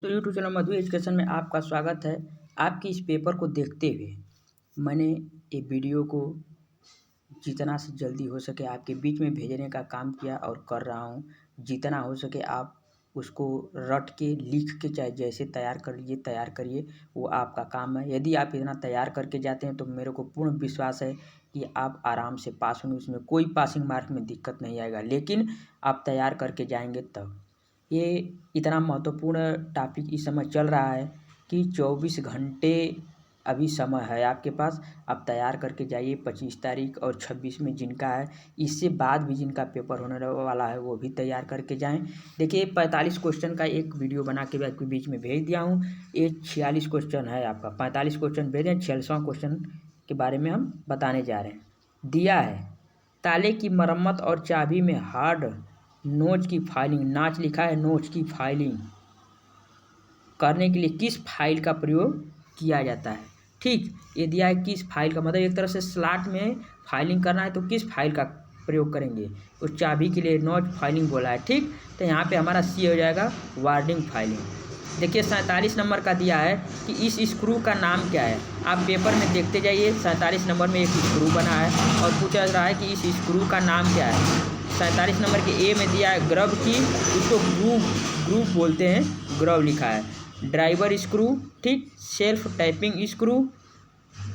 तो YouTube channel मधु education में आपका स्वागत है। आपकी इस पेपर को देखते हुए मैंने ये वीडियो को जितना से जल्दी हो सके आपके बीच में भेजने का काम किया और कर रहा हूँ। जितना हो सके आप उसको रट के लिख के चाहे जैसे तैयार करिए, वो आपका काम है। यदि आप इतना तैयार करके जाते हैं तो मेरे को पूर्ण विश्वास है कि आप आराम से पास होंगे, उसमें कोई पासिंग मार्क में दिक्कत नहीं आएगा। लेकिन आप तैयार करके जाएंगे तब। ये इतना महत्वपूर्ण टॉपिक इस समय चल रहा है कि 24 घंटे अभी समय है आपके पास। आप तैयार करके जाइए 25 तारीख और 26 में जिनका है, इससे बाद भी जिनका पेपर होने वाला है वो भी तैयार करके जाएं। देखिए 45 क्वेश्चन का एक वीडियो बना के आपके बीच में भेज दिया हूँ। ये 46 क्वेश्चन है आपका, 45 क्वेश्चन भेजें, 46वां क्वेश्चन के बारे में हम बताने जा रहे हैं। दिया है ताले की मरम्मत और चाबी में हार्ड नोच की फाइलिंग, नाच लिखा है, नोच की फाइलिंग करने के लिए किस फाइल का प्रयोग किया जाता है। ठीक, ये दिया है किस फाइल का, मतलब एक तरह से स्लॉट में फाइलिंग करना है तो किस फाइल का प्रयोग करेंगे। उस चाबी के लिए नोच फाइलिंग बोला है। ठीक, तो यहाँ पे हमारा सी हो जाएगा वार्डिंग फाइलिंग। देखिए 47 नंबर का दिया है कि इस स्क्रू का नाम क्या है। आप पेपर में देखते जाइए, 47 नंबर में एक स्क्रू बना है और पूछा जा रहा है कि इस स्क्रू का नाम क्या है। 47 नंबर के ए में दिया है ग्रब की, उसको ग्रूव बोलते हैं, ग्रब लिखा है। ड्राइवर स्क्रू, ठीक, सेल्फ टैपिंग स्क्रू,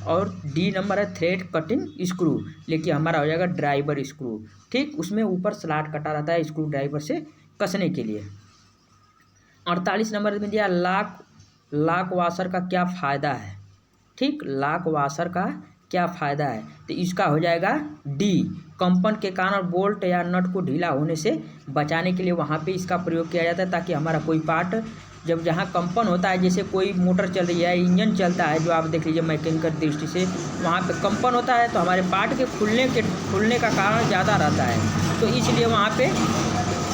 और डी नंबर है थ्रेड कटिंग स्क्रू, लेकिन हमारा हो जाएगा ड्राइवर स्क्रू। ठीक, उसमें ऊपर स्लॉट कटा रहता है स्क्रू ड्राइवर से कसने के लिए। 48 नंबर में दिया लॉक वाशर का क्या फ़ायदा है। ठीक, लॉक वाशर का क्या फ़ायदा है, तो इसका हो जाएगा डी, कंपन के कारण बोल्ट या नट को ढीला होने से बचाने के लिए वहाँ पे इसका प्रयोग किया जाता है, ताकि हमारा कोई पार्ट जब जहाँ कंपन होता है, जैसे कोई मोटर चल रही है, इंजन चलता है, जो आप देख लीजिए मैकेनिकल दृष्टि से, वहाँ पे कंपन होता है तो हमारे पार्ट के खुलने का कारण ज़्यादा रहता है, तो इसलिए वहाँ पे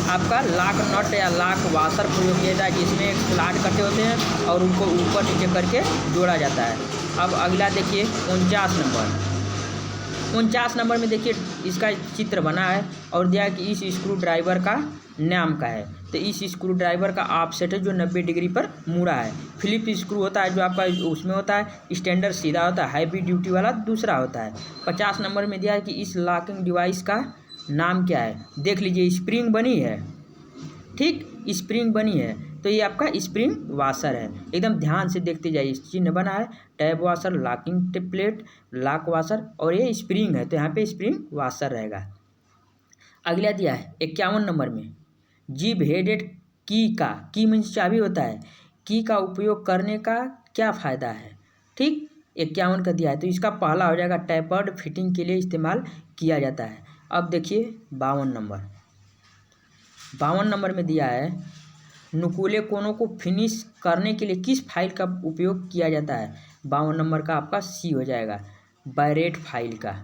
आपका लॉक नट या लॉक वाशर प्रयोग किया जाता है, जिसमें एक स्लॉट कटे होते हैं और उनको ऊपर नीचे करके जोड़ा जाता है। अब अगला देखिए 49 नंबर में देखिए इसका चित्र बना है और दिया है कि इस स्क्रू ड्राइवर का नाम का है। तो इस स्क्रू ड्राइवर का ऑफसेट है जो 90 डिग्री पर मुड़ा है। फिलिप स्क्रू होता है जो आपका उसमें होता है, स्टैंडर्ड सीधा होता है, हैवी ड्यूटी वाला दूसरा होता है। 50 नंबर में दिया है कि इस लॉकिंग डिवाइस का नाम क्या है। देख लीजिए स्प्रिंग बनी है, ठीक, स्प्रिंग बनी है, तो ये आपका स्प्रिंग वाशर है। एकदम ध्यान से देखते जाइए, चिन्ह बना है, tab washer, locking plate, lock washer, और ये स्प्रिंग है तो यहाँ पे स्प्रिंग वाशर रहेगा। अगला दिया है 51 नंबर में जीभ हेडेड की मीन्स चाबी होता है, की का उपयोग करने का क्या फ़ायदा है। ठीक, 51 का दिया है तो इसका पहला हो जाएगा टैपर्ड फिटिंग के लिए इस्तेमाल किया जाता है। अब देखिए 52 नंबर में दिया है नुकीले कोनों को फिनिश करने के लिए किस फाइल का उपयोग किया जाता है। 52 नंबर का आपका सी हो जाएगा बैरेट फाइल का।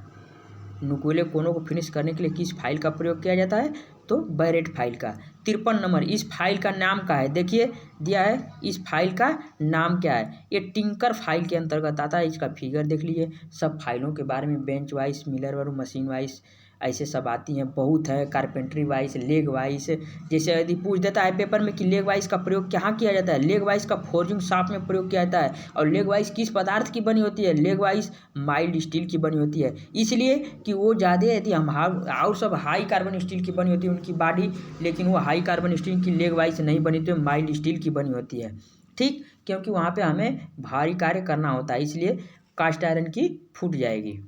नुकीले कोनों को फिनिश करने के लिए किस फाइल का प्रयोग किया जाता है, तो बैरेट फाइल का। 53 नंबर इस फाइल का नाम क्या है। देखिए दिया है इस फाइल का नाम क्या है, ये टिंकर फाइल के अंतर्गत आता है। इसका फिगर देख लीजिए, सब फाइलों के बारे में bench wise, Miller wise, machine wise ऐसे सब आती हैं, बहुत है, कारपेंट्री वाइज, लेग वाइज। जैसे यदि पूछ देता है पेपर में कि लेग वाइज का प्रयोग कहाँ किया जाता है, लेग वाइज का फोर्जिंग शॉप में प्रयोग किया जाता है। और लेग वाइज किस पदार्थ की बनी होती है, लेग वाइज माइल्ड स्टील की बनी होती है, इसलिए कि वो ज़्यादा यदि हम और सब हाई कार्बन स्टील की बनी होती है उनकी बॉडी, लेकिन वो हाई कार्बन स्टील की लेग वाइज नहीं बनी होती है, माइल्ड स्टील की बनी होती है। ठीक, क्योंकि वहाँ पे हमें भारी कार्य करना होता है, इसलिए कास्ट आयरन की फूट जाएगी।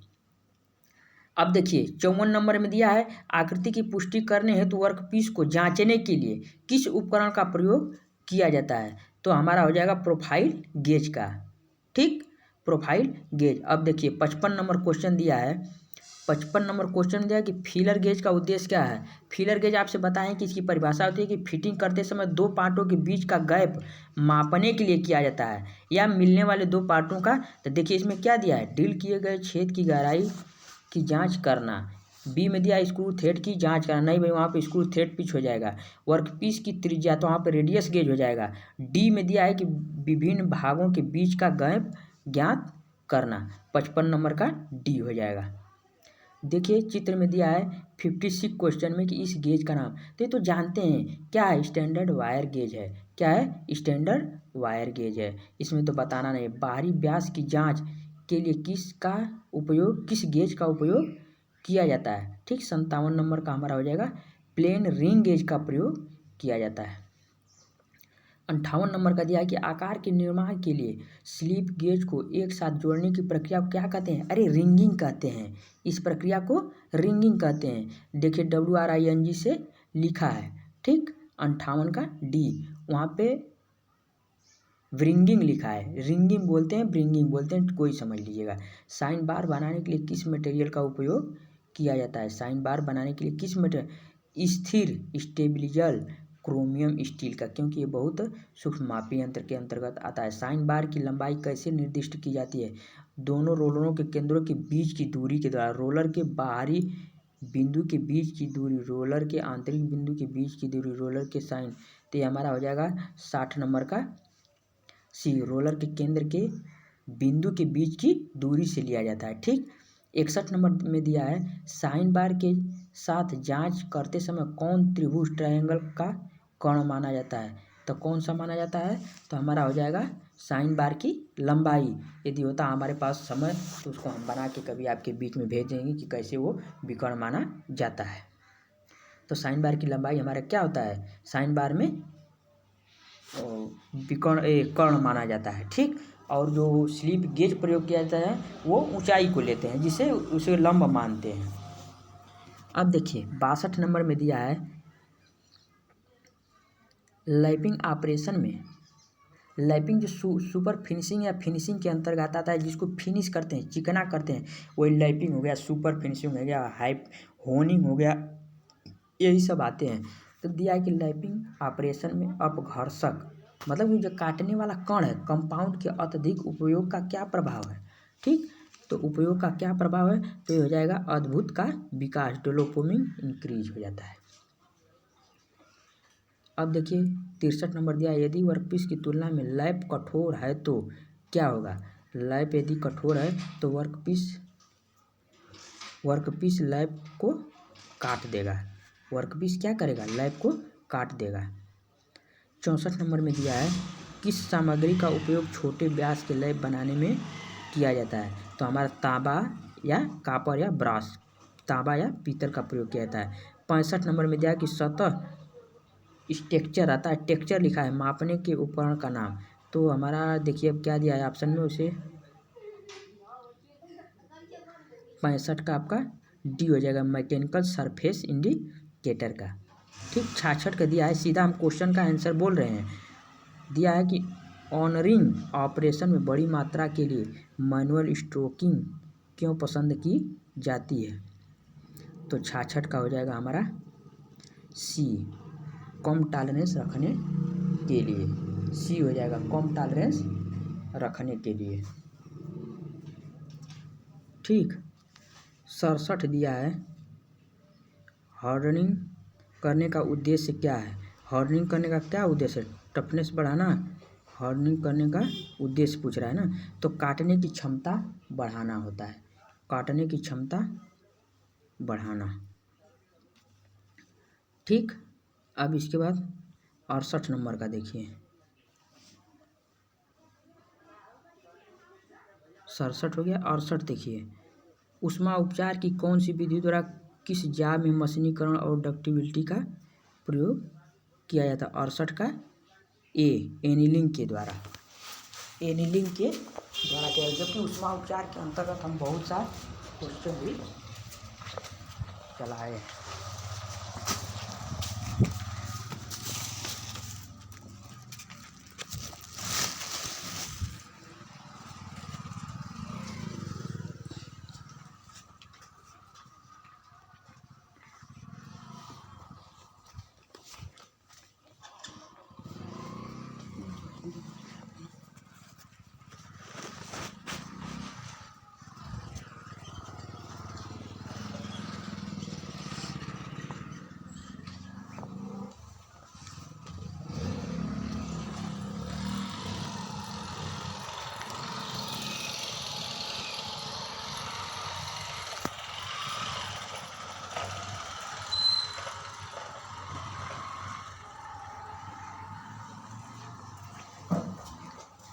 अब देखिए 54 नंबर में दिया है आकृति की पुष्टि करने हेतु वर्कपीस को जांचने के लिए किस उपकरण का प्रयोग किया जाता है, तो हमारा हो जाएगा प्रोफाइल गेज का। ठीक, प्रोफाइल गेज। अब देखिए 55 नंबर क्वेश्चन दिया है, 55 नंबर क्वेश्चन दिया है कि फीलर गेज का उद्देश्य क्या है। फीलर गेज आपसे बताएं कि इसकी परिभाषा होती है कि फिटिंग करते समय दो पार्टों के बीच का गैप मापने के लिए किया जाता है, या मिलने वाले दो पार्टों का। तो देखिए इसमें क्या दिया है, ड्रिल किए गए छेद की गहराई की जांच करना। बी में दिया स्क्रू थ्रेड की जांच करना, नहीं भाई वहाँ पे स्क्रू थ्रेड पिच हो जाएगा। वर्कपीस की त्रिज्या, तो वहाँ पे रेडियस गेज हो जाएगा। डी में दिया है कि विभिन्न भागों के बीच का गैप ज्ञात करना, 55 नंबर का डी हो जाएगा। देखिए चित्र में दिया है 56 क्वेश्चन में कि इस गेज का नाम, तो ये तो जानते हैं क्या है, स्टैंडर्ड वायर गेज है। क्या है, स्टैंडर्ड वायर गेज है। इसमें तो बताना नहीं। बाहरी व्यास की जांच के लिए किस गेज का उपयोग किया जाता है। ठीक, 57 नंबर का हमारा हो जाएगा प्लेन रिंग गेज का प्रयोग किया जाता है। 58 नंबर का दिया है कि आकार के निर्माण के लिए स्लिप गेज को एक साथ जोड़ने की प्रक्रिया को क्या कहते हैं? अरे रिंगिंग कहते हैं। इस प्रक्रिया को रिंगिंग कहते हैं। देखिए WRING से लिखा है। ठीक, 58 का डी, वहाँ पे व्रिंगिंग लिखा है। रिंगिंग बोलते हैं, व्रिंगिंग बोलते हैं, कोई समझ लीजिएगा। साइन बार बनाने के लिए किस मटेरियल का उपयोग किया जाता है? साइन बार बनाने के लिए किस मटेरियल? स्थिर स्टेबिलिजल क्रोमियम स्टील का, क्योंकि ये बहुत सूक्ष्म मापी यंत्र के अंतर्गत आता है। साइन बार की लंबाई कैसे निर्दिष्ट की जाती है? दोनों रोलरों के केंद्रों के बीच की दूरी के द्वारा। रोलर के बाहरी बिंदु के बीच की दूरी, रोलर के आंतरिक बिंदु के बीच की दूरी, रोलर के साइन। तो ये हमारा हो जाएगा 60 नंबर का सी, रोलर के केंद्र के बिंदु के बीच की दूरी से लिया जाता है। ठीक, 61 नंबर में दिया है साइन बार के साथ जांच करते समय कौन त्रिभुज ट्रायंगल का कर्ण माना जाता है? तो कौन सा माना जाता है? तो हमारा हो जाएगा साइन बार की लंबाई। यदि होता हमारे पास समय तो उसको हम बना के कभी आपके बीच में भेज देंगे कि कैसे वो विकर्ण माना जाता है। तो साइन बार की लंबाई हमारा क्या होता है? साइन बार में कर्ण माना जाता है। ठीक, और जो स्लिप गेज प्रयोग किया जाता है वो ऊंचाई को लेते हैं, जिसे उसे लंब मानते हैं। अब देखिए 62 नंबर में दिया है लैपिंग ऑपरेशन में। लैपिंग जो सुपर फिनिशिंग या फिनिशिंग के अंतर्गत आता है, जिसको फिनिश करते हैं, चिकना करते हैं, वही लैपिंग हो गया, सुपर फिनिशिंग हो गया, होनिंग हो गया, यही सब आते हैं। तो दिया है कि लैपिंग ऑपरेशन में अपघर्षक मतलब कि जो काटने वाला कण है, कंपाउंड के अत्यधिक उपयोग का क्या प्रभाव है? ठीक, तो उपयोग का क्या प्रभाव है? तो ये हो जाएगा अद्भुत का विकास, डेवलपिंग इंक्रीज हो जाता है। अब देखिए 63 नंबर दिया है यदि वर्कपीस की तुलना में लैप कठोर है तो क्या होगा? लैप यदि कठोर है तो वर्कपीस लैप को काट देगा। वर्कपीस क्या करेगा? लैप को काट देगा। 64 नंबर में दिया है किस सामग्री का उपयोग छोटे व्यास के लैप बनाने में किया जाता है? तो हमारा तांबा या कॉपर या ब्रास, तांबा या पीतल का प्रयोग किया जाता है। 65 नंबर में दिया है कि सतह टेक्सचर आता है, टेक्सचर लिखा है, मापने के उपकरण का नाम। तो हमारा देखिए अब क्या दिया है ऑप्शन में, उसे 65 का आपका डी हो जाएगा, मैकेनिकल सरफेस इंडिकेटर का। ठीक, 66 का दिया है, सीधा हम क्वेश्चन का आंसर बोल रहे हैं। दिया है कि ऑनरिंग ऑपरेशन में बड़ी मात्रा के लिए मैनुअल स्ट्रोकिंग क्यों पसंद की जाती है? तो 66 का हो जाएगा हमारा सी, कम टॉलरेंस रखने के लिए। सी हो जाएगा, कम टॉलरेंस रखने के लिए। ठीक, 67 दिया है हार्डनिंग करने का उद्देश्य क्या है? हार्डनिंग करने का क्या उद्देश्य है? टफनेस बढ़ाना। हार्डनिंग करने का उद्देश्य पूछ रहा है ना, तो काटने की क्षमता बढ़ाना होता है, काटने की क्षमता बढ़ाना। ठीक, अब इसके बाद 68 नंबर का देखिए, 67 हो गया। 68 देखिए ऊष्मा उपचार की कौन सी विधि द्वारा किस जाब में मशीनीकरण और डक्टिबिलिटी का प्रयोग किया जाता है? 68 का ए, एनीलिंग के द्वारा, एनीलिंग के द्वारा किया जाता है। जबकि ऊष्मा उपचार के अंतर्गत हम बहुत सा क्वेश्चन भी चलाए।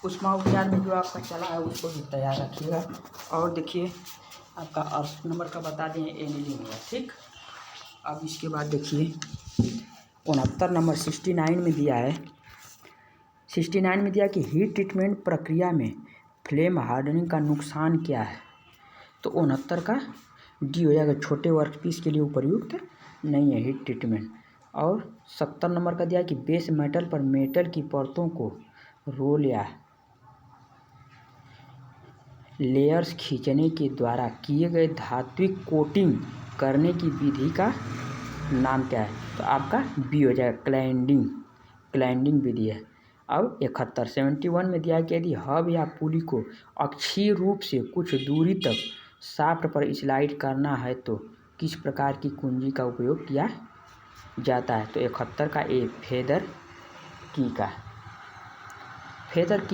उष्मा उपचार में जो आपका चला है उसको भी तैयार रखिएगा। और देखिए आपका 68 नंबर का बता दें एनिलिंग हुआ, ठीक। अब इसके बाद देखिए 69 नंबर 69 में दिया है। 69 में दिया कि हीट ट्रीटमेंट प्रक्रिया में फ्लेम हार्डनिंग का नुकसान क्या है। तो 69 का डी हो जाएगा, छोटे वर्कपीस के लिए उपयुक्त नहीं है हीट ट्रीटमेंट। और 70 नंबर का दिया है कि बेस मेटल पर मेटल की परतों को रोल या लेयर्स खींचने के द्वारा किए गए धात्विक कोटिंग करने की विधि का नाम क्या है। तो आपका बी हो जाएगा, क्लैंडिंग विधि है। अब 71 71 में दिया है कि यदि हब या पुली को अक्षीय रूप से कुछ दूरी तक शाफ्ट पर स्लाइड करना है तो किस प्रकार की कुंजी का उपयोग किया जाता है। तो 71 का ए फेदर की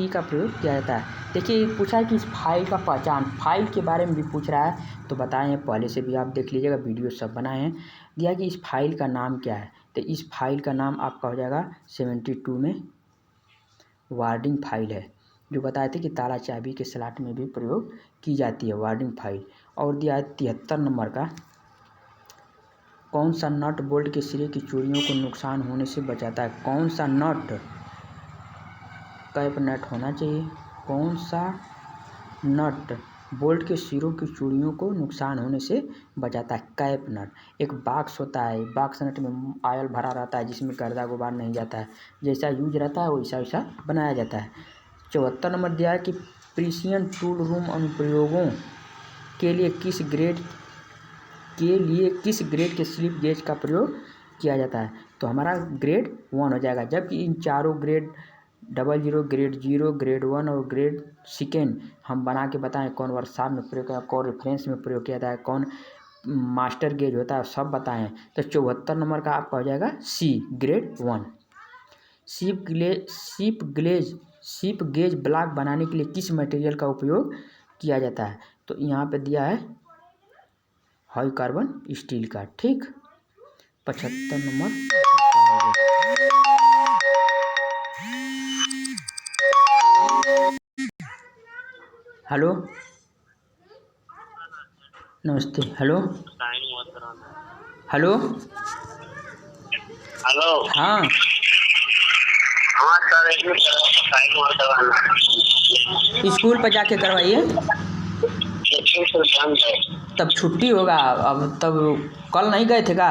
का प्रयोग किया जाता है। देखिए पूछा है कि इस फाइल का पहचान, फाइल के बारे में भी पूछ रहा है तो बताएं, पहले से भी आप देख लीजिएगा, वीडियो सब बनाए हैं। दिया कि इस फाइल का नाम क्या है। तो इस फाइल का नाम आपका हो जाएगा 72 में वार्डिंग फाइल है, जो बताए थे कि ताला चाबी के स्लॉट में भी प्रयोग की जाती है वार्डिंग फाइल। और दिया है 73 नंबर का, कौन सा नट बोल्ट के सिरे की चूड़ियों को नुकसान होने से बचाता है। कौन सा नट, कैप नट होना चाहिए। कौन सा नट बोल्ट के सिरों की चूड़ियों को नुकसान होने से बचाता है। कैप नट। एक बॉक्स होता है, बॉक्स नट में ऑयल भरा रहता है जिसमें गर्दा गुबार नहीं जाता है, जैसा यूज रहता है वैसा वैसा बनाया जाता है। 74 नंबर दिया है कि प्रिसिशन टूल रूम अनुप्रयोगों के लिए किस ग्रेड के स्लिप गेज का प्रयोग किया जाता है। तो हमारा ग्रेड 1 हो जाएगा, जबकि इन चारों ग्रेड 00, ग्रेड 0, ग्रेड 1 और ग्रेड सेकेंड हम बना के बताएं कौन वर्कशॉप में प्रयोग किया, कौन रेफरेंस में प्रयोग किया जाता है, कौन मास्टर गेज होता है, सब बताएं। तो 74 नंबर का आपका हो जाएगा C grade 1। Ship gauge block बनाने के लिए किस मटेरियल का उपयोग किया जाता है। तो यहाँ पे दिया है हाई कार्बन स्टील का, ठीक। 75 नंबर। हेलो नमस्ते। Hello hello hello. हाँ सर स्कूल पर जाके करवाइए, तब छुट्टी होगा। अब तब कल नहीं गए थे का।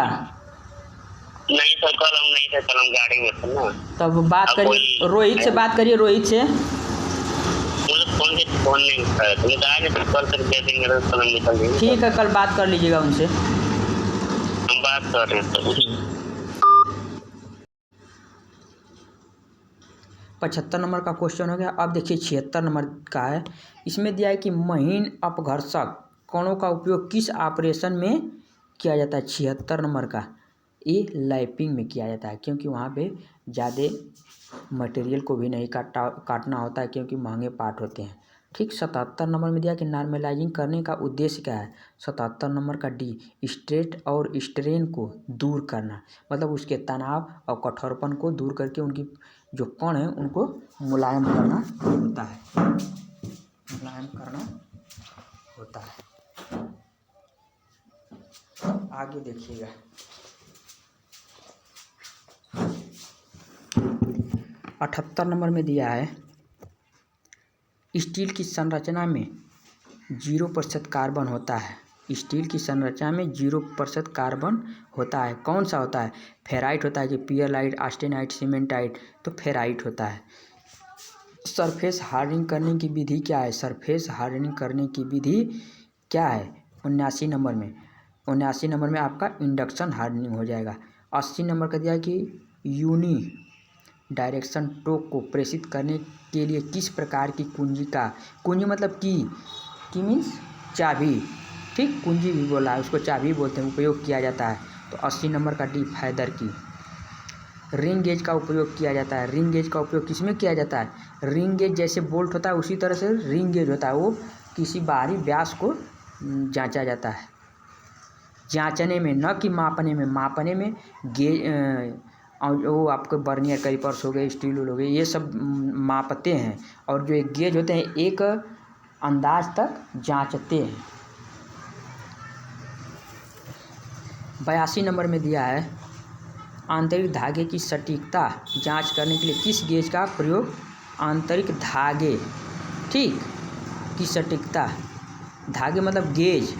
नहीं सर, कल हम नहीं थे, कल हम गाड़ी में थे ना। तब बात करिए रोहित से, बात करिए रोहित से। मुझे फोन नहीं उठाया, तुम्हें कहा कि कल तक दे देंगे तो कल हम निकल जाएंगे। ठीक है, कल बात कर लीजिएगा उनसे। हम बात कर रहे हैं। 75 नंबर का क्वेश्चन हो गया। अब देखिए 76 नंबर का है। इसमें दिया है कि महीन अपघर्षक कणों का उपयोग किस ऑपरेशन में किया जाता है। 76 नंबर का ये लैपिंग में किया जाता है, क्योंकि वहाँ पे ज़्यादा मटेरियल को भी नहीं काटना होता है, क्योंकि महंगे पार्ट होते हैं, ठीक। 77 नंबर में दिया कि नॉर्मलाइजिंग करने का उद्देश्य क्या है। 77 नंबर का डी स्ट्रेस और स्ट्रेन को दूर करना, मतलब उसके तनाव और कठोरपन को दूर करके उनकी जो कण है उनको मुलायम करना होता है, मुलायम करना होता है। आगे देखिएगा 78 नंबर में दिया है स्टील की संरचना में 0% कार्बन होता है। स्टील की संरचना में 0% कार्बन होता है। कौन सा होता है। फेराइट होता है कि पियरलाइट, ऑस्टेनाइट, सीमेंटाइट। तो फेराइट होता है। सरफेस हार्डनिंग करने की विधि क्या है। सरफेस हार्डनिंग करने की विधि क्या है। 79 नंबर में, 79 नंबर में आपका इंडक्शन हार्डनिंग हो जाएगा। 80 नंबर का दिया कि यूनी डायरेक्शन टोक को प्रेषित करने के लिए किस प्रकार की कुंजी मतलब की मीन्स चाबी, ठीक। कुंजी भी बोला है, उसको चाबी बोलते हैं, उपयोग किया जाता है। तो 80 नंबर का डी फैदर की। रिंग गेज का उपयोग किया जाता है। रिंग गेज का उपयोग किसमें किया जाता है। रिंग गेज जैसे बोल्ट होता है उसी तरह से रिंग गेज होता है, वो किसी बाहरी व्यास को जांचा जाता है, जांचने में, न कि मापने में। मापने में और वो आपके बर्नियर कैलिपर्स हो गए, स्टील रूल हो गए, ये सब मापते हैं। और जो एक गेज होते हैं एक अंदाज तक जांचते हैं। 82 नंबर में दिया है आंतरिक धागे की सटीकता जांच करने के लिए किस गेज का प्रयोग। आंतरिक धागे, ठीक, की सटीकता, धागे मतलब गेज,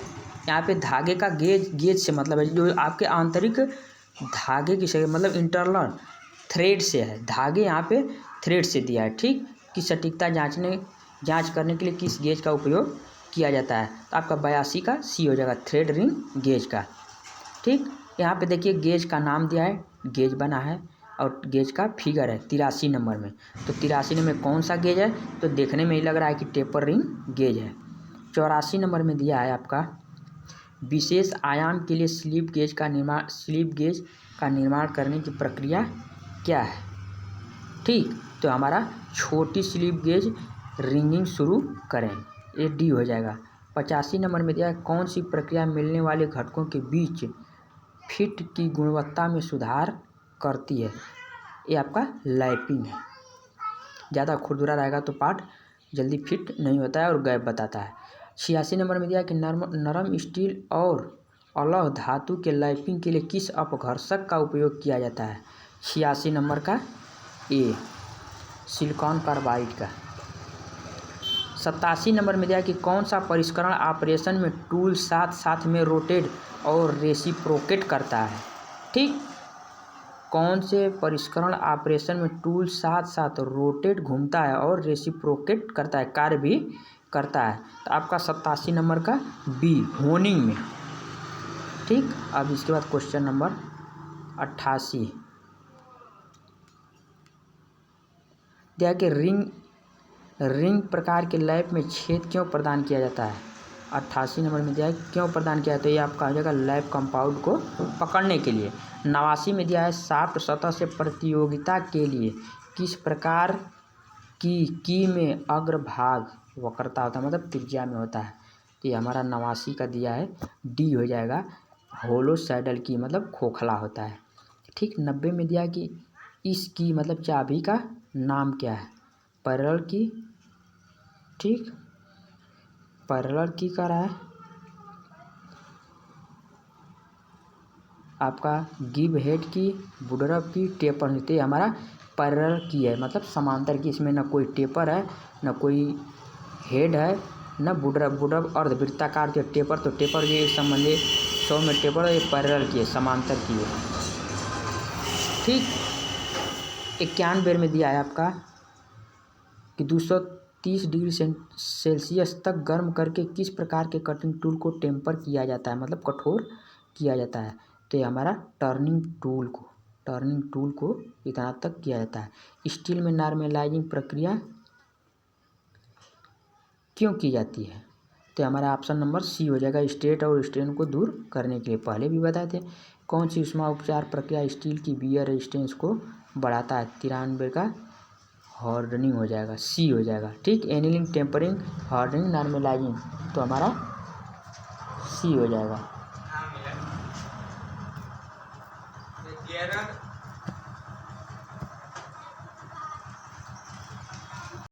यहाँ पे धागे का गेज से मतलब है जो आपके आंतरिक धागे की सटीकता मतलब इंटरनल थ्रेड से है। धागे यहाँ पे थ्रेड से दिया है, ठीक, की सटीकता जांच करने के लिए किस गेज का उपयोग किया जाता है। तो आपका 82 का सी हो जाएगा, थ्रेड रिंग गेज का, ठीक। यहाँ पे देखिए गेज का नाम दिया है, गेज बना है और गेज का फिगर है 83 नंबर में। तो 83 नंबर में कौन सा गेज है, तो देखने में ही लग रहा है कि टेपर रिंग गेज है। 84 नंबर में दिया है आपका विशेष आयाम के लिए स्लिप गेज का निर्माण करने की प्रक्रिया क्या है, ठीक। तो हमारा छोटी स्लिप गेज रिंगिंग शुरू करें, ये डी हो जाएगा। 85 नंबर में दिया है कौन सी प्रक्रिया मिलने वाले घटकों के बीच फिट की गुणवत्ता में सुधार करती है। ये आपका लैपिंग है। ज़्यादा खुरदुरा रहेगा तो पार्ट जल्दी फिट नहीं होता है और गैप बताता है। 86 नंबर में दिया कि नरम स्टील और अलौह धातु के लैपिंग के लिए किस अपघर्षक का उपयोग किया जाता है। 86 नंबर का ए, सिलिकॉन कार्बाइड का। 87 नंबर में दिया कि कौन सा परिष्करण ऑपरेशन में टूल साथ में रोटेट और रेसिप्रोकेट करता है, ठीक। कौन से परिष्करण ऑपरेशन में टूल साथ रोटेट घूमता है और रेसिप्रोकेट करता है, कार्य भी करता है। तो आपका 87 नंबर का बी, होनिंग में, ठीक। अब इसके बाद क्वेश्चन नंबर 88 दिया कि रिंग प्रकार के लैप में छेद क्यों प्रदान किया जाता है। 88 नंबर में दिया है क्यों प्रदान किया है, तो ये आपका हो जाएगा लैप कंपाउंड को पकड़ने के लिए। 89 में दिया है साफ्ट सतह से प्रतियोगिता के लिए किस प्रकार की में अग्रभाग वक्रता होता है, मतलब त्रिज्या में होता है। तो ये हमारा 89 का दिया है, डी हो जाएगा, होलो सैडल की मतलब खोखला होता है, ठीक। 90 में दिया कि इस की मतलब चाबी का नाम क्या है, पैरेलल की, ठीक, पैरेलल की का रहा है आपका गिव हेड की, बुडरप की, टेपर होती है, हमारा पैरेलल की है मतलब समांतर की। इसमें ना कोई टेपर है ना कोई हेड है ना बुडरप अर्धवृत्ताकार जो टेपर, तो टेपर ये संबंधी 100 में टेपर है, ये पैरेलल की है, समांतर की है, ठीक। 91 में दिया है आपका कि 230 डिग्री सेल्सियस तक गर्म करके किस प्रकार के कटिंग टूल को टेम्पर किया जाता है, मतलब कठोर किया जाता है। तो ये हमारा टर्निंग टूल को इतना तक किया जाता है। स्टील में नॉर्मलाइजिंग प्रक्रिया क्यों की जाती है, तो हमारा ऑप्शन नंबर सी हो जाएगा, स्ट्रेट और स्ट्रेन को दूर करने के लिए। पहले भी बताए थे। कौन सी ऊष्मा उपचार प्रक्रिया स्टील की वियर रेजिस्टेंस को बढ़ाता है। 93 का हार्डनिंग हो जाएगा, सी हो जाएगा, ठीक। एनीलिंग, टेम्परिंग, हार्डनिंग, नॉर्मलाइजिंग, तो हमारा सी हो जाएगा।